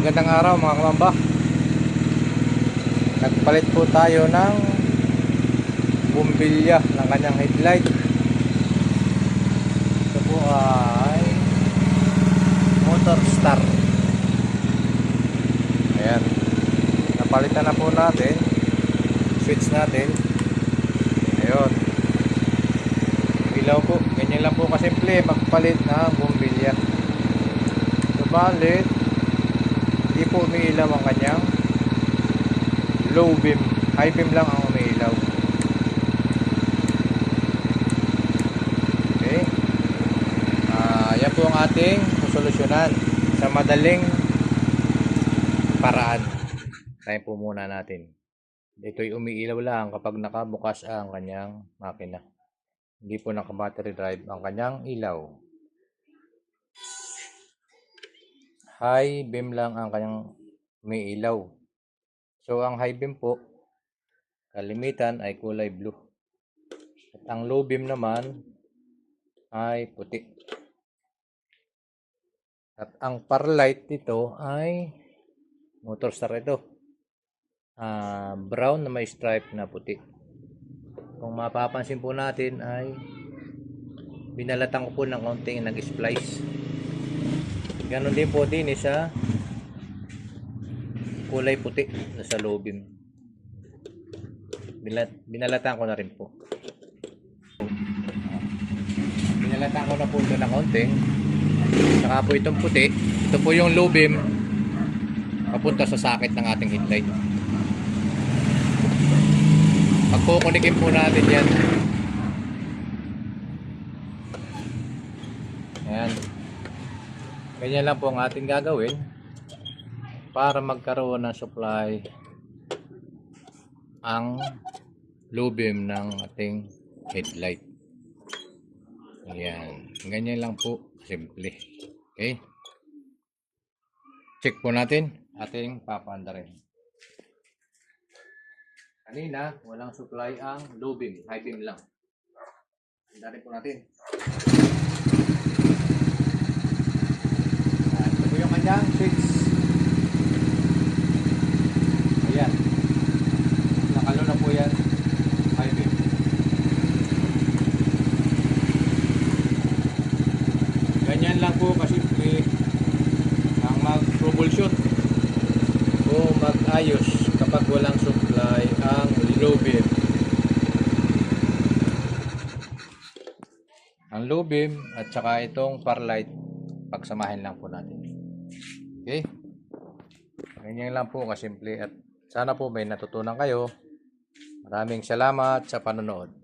Magandang araw mga kamamba. Nagpalit po tayo ng bumbilya ng kanyang headlight. Ito po ay Motor Star. Ayan. Napalitan na po natin. Switch natin. Ayun. Ilaw po. Ganyan lang po kasimple magpalit ng bumbilya. Subalit hindi po umiilaw ang kanyang low beam, high beam lang ang umiilaw. Okay, yan po ang ating solusyonan sa madaling paraan. Tayo po muna natin. Ito'y umiilaw lang kapag nakabukas ang kanyang makina. Hindi po naka battery drive ang kanyang ilaw. High beam lang ang kanyang may ilaw. So ang high beam po kalimitan ay kulay blue. At ang low beam naman ay puti. At ang parlight dito ay Motor Star ito. Brown na may stripe na puti. Kung mapapansin po natin ay binalatan ko po ng konting nag-splice. Ganon din po din sa kulay puti na sa low beam. Binalatan ko na rin po. Binalatan ko na po ito ng konting. Saka po itong puti. Ito po yung low beam papunta sa socket ng ating headlight. Pagkukunikin po natin yan. Ayan. Ganyan lang po ang ating gagawin para magkaroon ng supply ang low beam ng ating headlight. Ayan. Ganyan lang po. Simple. Okay. Check po natin ating papaandarin. Kanina, walang supply ang low beam. High beam lang. Andarin po natin. Ito po yung kanyang switch. Ayan. Nakalo na po yan. High beam. Ganyan lang po kasimple ang mag-troubleshoot o mag-ayos kapag walang supply ang low beam. Ang low beam at saka itong parlight pagsamahin lang po natin. Okay? Ganyan lang po kasimple at sana po may natutunan kayo. Maraming salamat sa panonood.